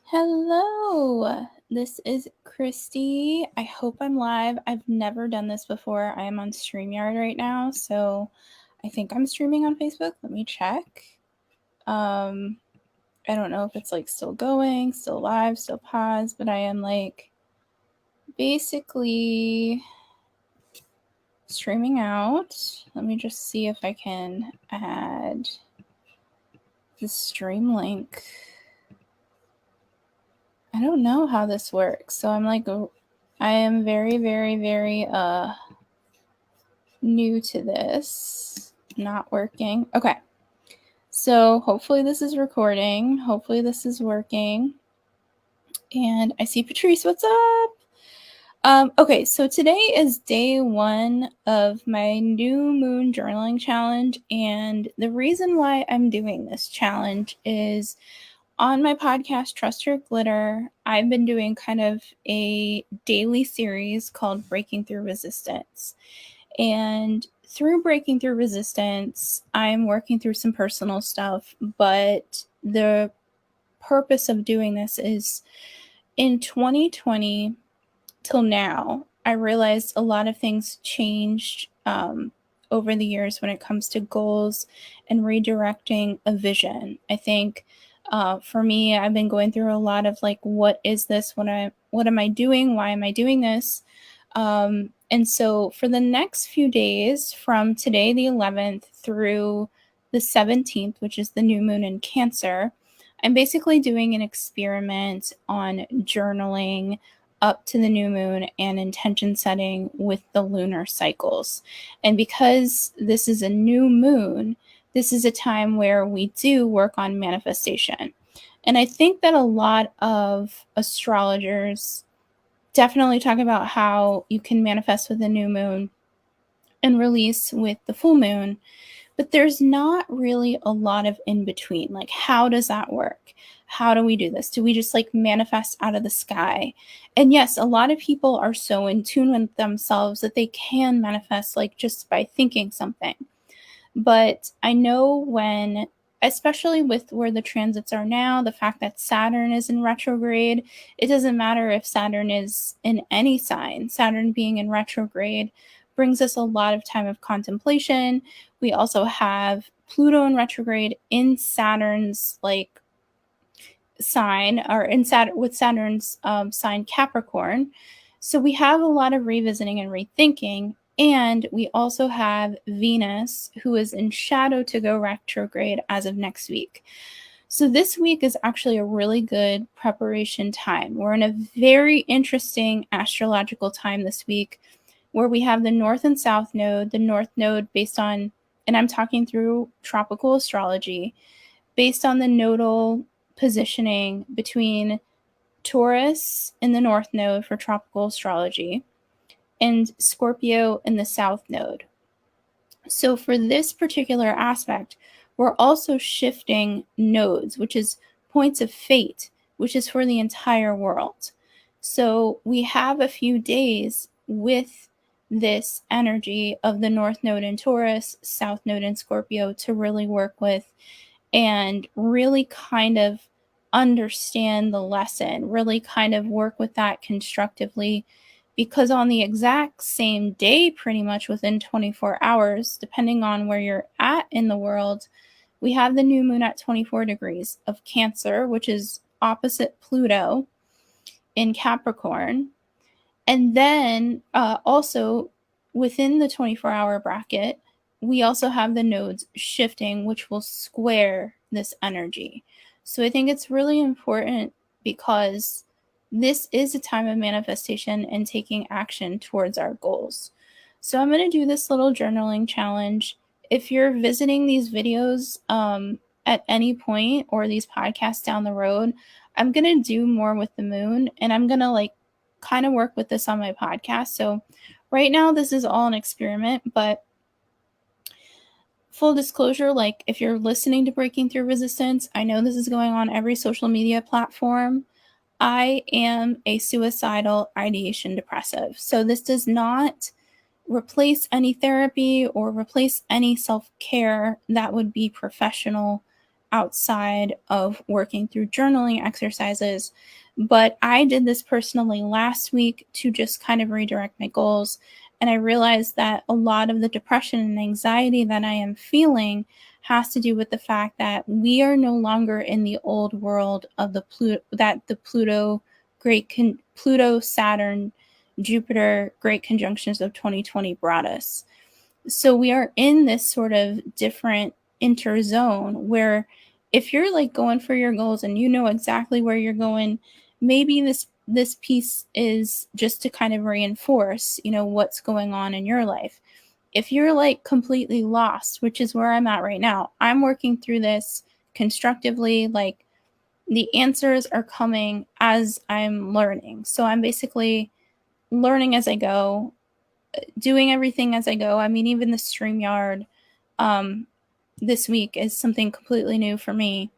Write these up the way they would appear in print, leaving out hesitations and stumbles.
Hello, this is Christy. I hope I'm live. I've never done this before. I am on StreamYard right now, so I think I'm streaming on Facebook. Let me check. I don't know if it's still going, still live, still paused, but I am basically streaming out. Let me just see if I can add the stream link. I don't know how this works. So I am very, very, very new to this. Not working. Okay. So hopefully this is recording. Hopefully this is working. And I see Patrice. What's up? Okay, so today is day 1 of my new moon journaling challenge. And the reason why I'm doing this challenge is on my podcast, Trust Your Glitter, I've been doing kind of a daily series called Breaking Through Resistance. And through Breaking Through Resistance, I'm working through some personal stuff, but the purpose of doing this is in 2020 till now, I realized a lot of things changed over the years when it comes to goals and redirecting a vision. I think for me, I've been going through a lot of what is this? What am I doing? Why am I doing this? And so for the next few days, from today, the 11th, through the 17th, which is the new moon in Cancer, I'm basically doing an experiment on journaling up to the new moon and intention setting with the lunar cycles. And because this is a new moon, this is a time where we do work on manifestation. And I think that a lot of astrologers definitely talk about how you can manifest with the new moon and release with the full moon. But there's not really a lot of in between. Like, how does that work? How do we do this? Do we just manifest out of the sky? And yes, a lot of people are so in tune with themselves that they can manifest just by thinking something. But I know when, especially with where the transits are now, the fact that Saturn is in retrograde, it doesn't matter if Saturn is in any sign. Saturn being in retrograde brings us a lot of time of contemplation. We also have Pluto in retrograde in Saturn's sign, or in Saturn with Saturn's sign Capricorn. So we have a lot of revisiting and rethinking. And we also have Venus, who is in shadow to go retrograde as of next week. So this week is actually a really good preparation time. We're in a very interesting astrological time this week, where we have the North and South node, the North node based on, and I'm talking through tropical astrology, based on the nodal positioning between Taurus in the North node for tropical astrology and Scorpio in the South node. So for this particular aspect, we're also shifting nodes, which is points of fate, which is for the entire world. So we have a few days with this energy of the North node in Taurus, South node in Scorpio to really work with and really kind of understand the lesson, really kind of work with that constructively, because on the exact same day, pretty much within 24 hours, depending on where you're at in the world, we have the new moon at 24 degrees of Cancer, which is opposite Pluto in Capricorn. And then also within the 24-hour bracket, we also have the nodes shifting, which will square this energy. So I think it's really important because this is a time of manifestation and taking action towards our goals. So I'm going to do this little journaling challenge. If you're visiting these videos at any point, or these podcasts down the road, I'm going to do more with the moon, and I'm going to kind of work with this on my podcast. So right now this is all an experiment, but full disclosure, if you're listening to Breaking Through Resistance, I know this is going on every social media platform. I am a suicidal ideation depressive. So this does not replace any therapy or replace any self-care that would be professional outside of working through journaling exercises. But I did this personally last week to just kind of redirect my goals. And I realized that a lot of the depression and anxiety that I am feeling has to do with the fact that we are no longer in the old world of the Pluto, Saturn, Jupiter great conjunctions of 2020 brought us. So we are in this sort of different interzone where if you're like going for your goals and you know exactly where you're going, maybe this piece is just to kind of reinforce, what's going on in your life. If you're like completely lost, which is where I'm at right now, I'm working through this constructively. Like the answers are coming as I'm learning. So I'm basically learning as I go, doing everything as I go. I mean, even the StreamYard this week is something completely new for me.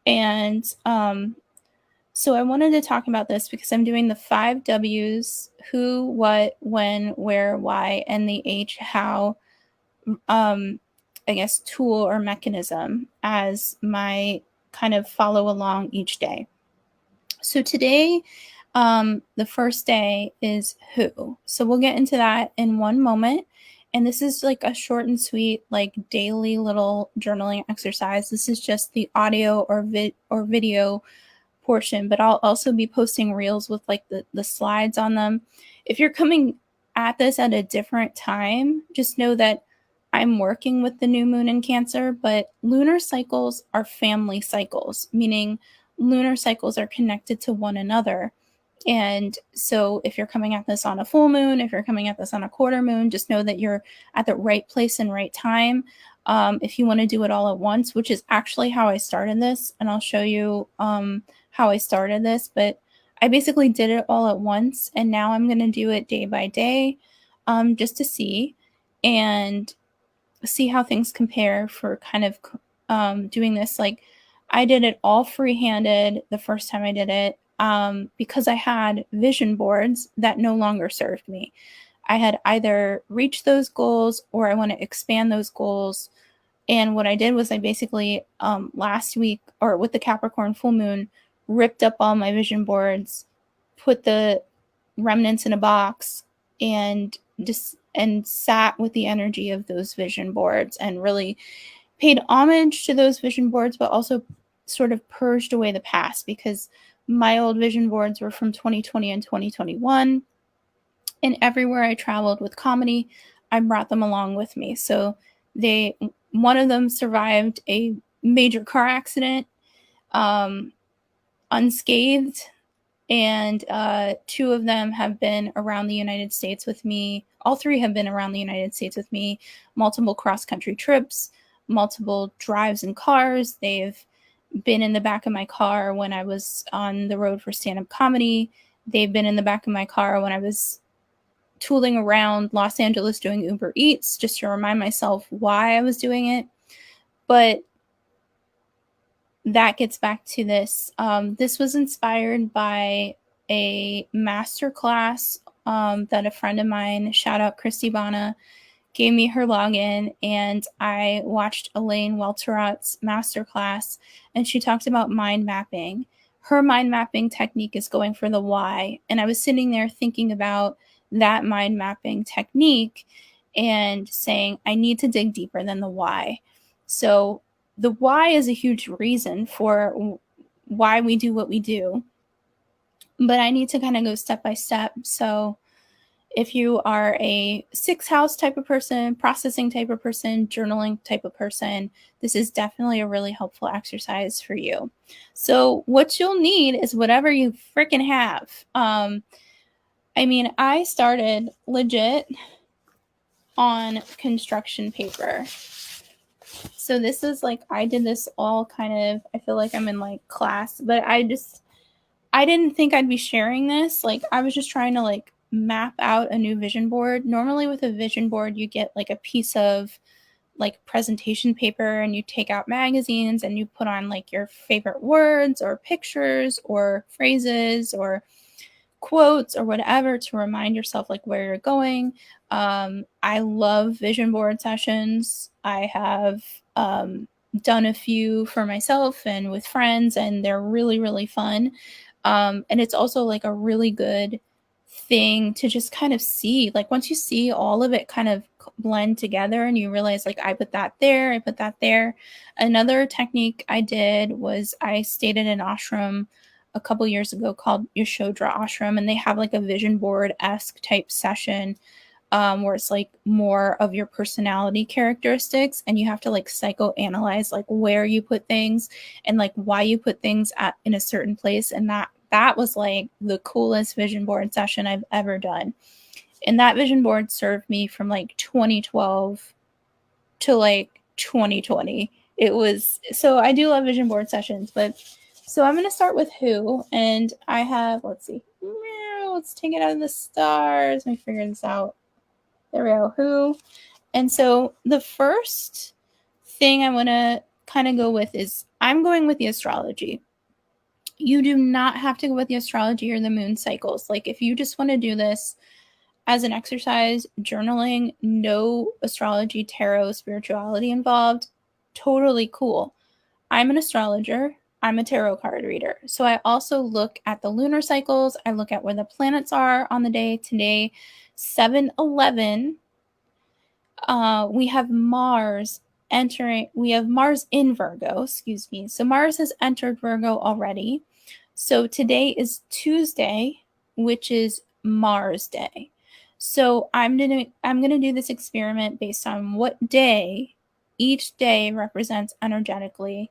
And so I wanted to talk about this because I'm doing the 5 W's: who, what, when, where, why, and the H, how, I guess, tool or mechanism as my kind of follow along each day. So today, the first day is who. So we'll get into that in one moment. And this is like a short and sweet, like daily little journaling exercise. This is just the audio or video portion, but I'll also be posting reels with like the slides on them. If you're coming at this at a different time, just know that I'm working with the new moon in Cancer, but lunar cycles are family cycles, meaning lunar cycles are connected to one another. And so if you're coming at this on a full moon, if you're coming at this on a quarter moon, just know that you're at the right place and right time. If you want to do it all at once, which is actually how I started this, and I'll show you how I started this, but I basically did it all at once, and now I'm going to do it day by day, just to see how things compare for kind of doing this. Like I did it all free-handed the first time I did it, because I had vision boards that no longer served me. I had either reached those goals or I want to expand those goals. And what I did was I basically last week, or with the Capricorn full moon, ripped up all my vision boards, put the remnants in a box, and sat with the energy of those vision boards and really paid homage to those vision boards, but also sort of purged away the past, because my old vision boards were from 2020 and 2021. And everywhere I traveled with comedy, I brought them along with me. So one of them survived a major car accident unscathed, and 2 of them have been around the United States with me. All 3 have been around the United States with me, multiple cross-country trips, multiple drives in cars. They've been in the back of my car when I was on the road for stand-up comedy. They've been in the back of my car when I was tooling around Los Angeles doing Uber Eats, just to remind myself why I was doing it. But that gets back to this. This was inspired by a masterclass that a friend of mine, shout out Christy Bana, gave me her login, and I watched Elaine Welterott's masterclass, and she talked about mind mapping. Her mind mapping technique is going for the why, and I was sitting there thinking about that mind mapping technique and saying, I need to dig deeper than the why. So the why is a huge reason for why we do what we do, but I need to kind of go step by step. So if you are a 6th house type of person, processing type of person, journaling type of person, this is definitely a really helpful exercise for you. So what you'll need is whatever you freaking have. I mean, I started legit on construction paper. So this is like, I did this all kind of, I feel like I'm in like class, but I didn't think I'd be sharing this. Like I was just trying to like map out a new vision board. Normally with a vision board, you get like a piece of like presentation paper and you take out magazines and you put on like your favorite words or pictures or phrases or quotes or whatever to remind yourself like where you're going. I love vision board sessions. I have done a few for myself and with friends, and they're really, really fun. And it's also like a really good thing to just kind of see. Like once you see all of it kind of blend together and you realize like I put that there, I put that there. Another technique I did was I stayed in an ashram a couple years ago called Yashodhara Ashram, and they have like a vision board-esque type session where it's like more of your personality characteristics, and you have to like psychoanalyze like where you put things and like why you put things at in a certain place. And that was like the coolest vision board session I've ever done. And that vision board served me from like 2012 to like 2020. It was so I do love vision board sessions, but so I'm going to start with who, and I have, let's see, let's take it out of the stars. Let me figure this out. There we go. Who. And so the first thing I want to kind of go with is I'm going with the astrology. You do not have to go with the astrology or the moon cycles. Like if you just want to do this as an exercise, journaling, no astrology, tarot, spirituality involved, totally cool. I'm an astrologer. I'm a tarot card reader. So I also look at the lunar cycles. I look at where the planets are on the day. Today, 7/11, we have Mars in Virgo, excuse me. So Mars has entered Virgo already. So today is Tuesday, which is Mars Day. So I'm gonna do this experiment based on what day each day represents energetically,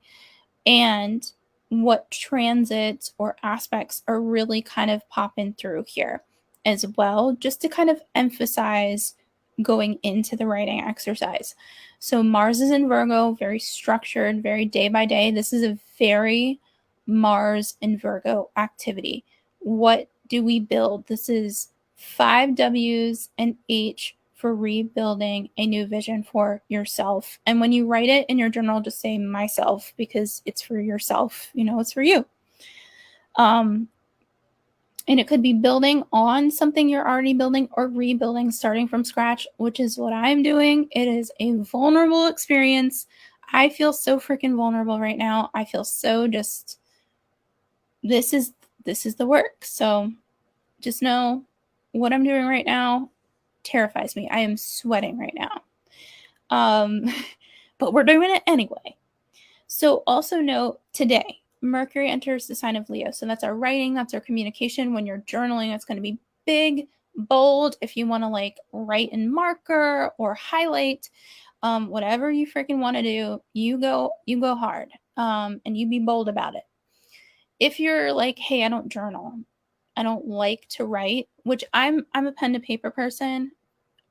and what transits or aspects are really kind of popping through here as well, just to kind of emphasize going into the writing exercise. So Mars is in Virgo, very structured, very day by day. This is a very Mars in Virgo activity. What do we build? This is 5 W's and H for rebuilding a new vision for yourself. And when you write it in your journal, just say myself, because it's for yourself, it's for you. And it could be building on something you're already building or rebuilding, starting from scratch, which is what I'm doing. It is a vulnerable experience. I feel so freaking vulnerable right now. I feel so just, this is the work. So just know what I'm doing right now terrifies me. I am sweating right now. But we're doing it anyway. So also note today, Mercury enters the sign of Leo. So that's our writing, that's our communication. When you're journaling, it's going to be big, bold. If you want to like write in marker or highlight, whatever you freaking want to do, you go hard, and you be bold about it. If you're like, hey, I don't journal, I don't like to write, which I'm a pen to paper person.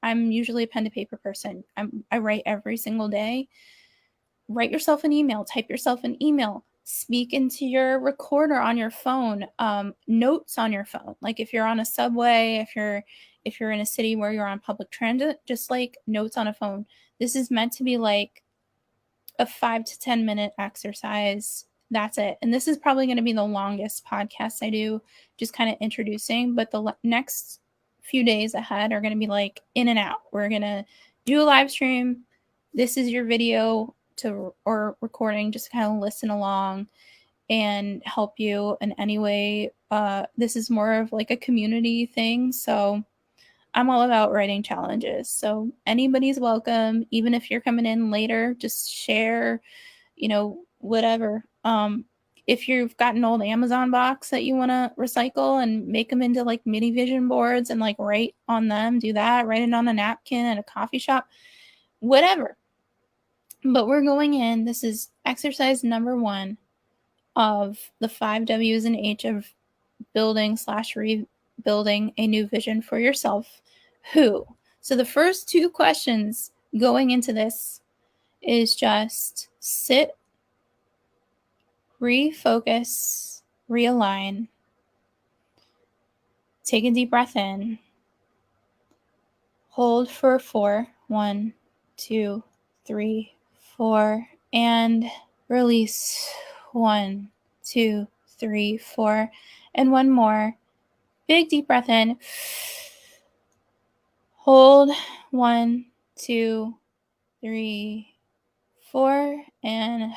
I'm usually a pen to paper person. I write every single day. Write yourself an email, type yourself an email, speak into your recorder on your phone, notes on your phone. Like if you're on a subway, if you're in a city where you're on public transit, just like notes on a phone. This is meant to be like a 5 to 10 minute exercise. That's it. And this is probably going to be the longest podcast I do, just kind of introducing, but the next few days ahead are going to be like in and out. We're going to do a live stream. This is your video or recording, just kind of listen along and help you in any way. This is more of like a community thing. So I'm all about writing challenges. So anybody's welcome, even if you're coming in later, just share, whatever. If you've got an old Amazon box that you want to recycle and make them into like mini vision boards and like write on them, do that. Write it on a napkin at a coffee shop, whatever. But we're going in. This is exercise number 1 of the 5 W's and H of building / rebuilding a new vision for yourself. Who? So the first 2 questions going into this is just sit, refocus, realign, take a deep breath in, hold for 4, 1, 2, 3, 4, and release 1, 2, 3, 4, and one more. Big deep breath in. Hold 1, 2, 3, 4, and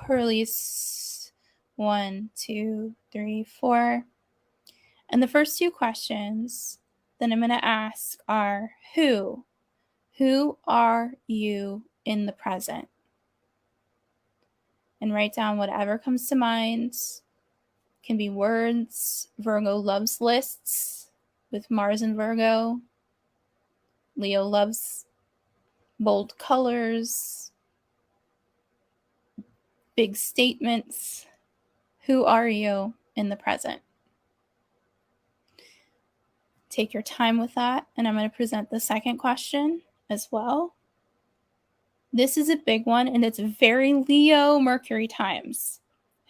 release 1, 2, 3, 4. And the first two questions that I'm going to ask are who? Who are you in the present? And write down whatever comes to mind. Can be words. Virgo loves lists with Mars and Virgo. Leo loves bold colors, big statements. Who are you in the present? Take your time with that, and I'm going to present the second question as well. This is a big one, and it's very Leo Mercury times.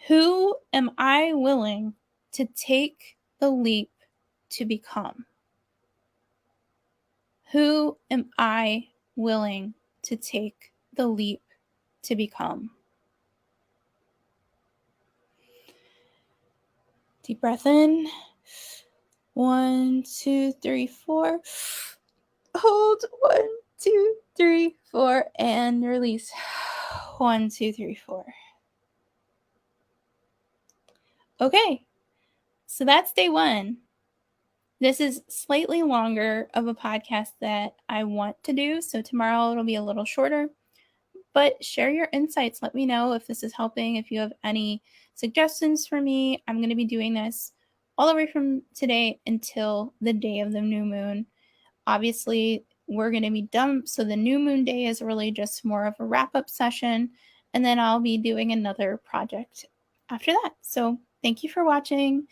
Who am I willing to take the leap to become? Who am I willing to take the leap to become? Deep breath in. 1, 2, 3, 4. Hold. 1, 2, 3, 4. And release. 1, 2, 3, 4. Okay. So that's day 1. This is slightly longer of a podcast that I want to do. So tomorrow it'll be a little shorter. But share your insights. Let me know if this is helping. If you have any suggestions for me, I'm going to be doing this all the way from today until the day of the new moon. Obviously, we're going to be done. So the new moon day is really just more of a wrap-up session. And then I'll be doing another project after that. So thank you for watching.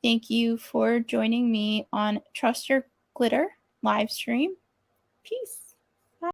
Thank you for joining me on Trust Your Glitter live stream. Peace.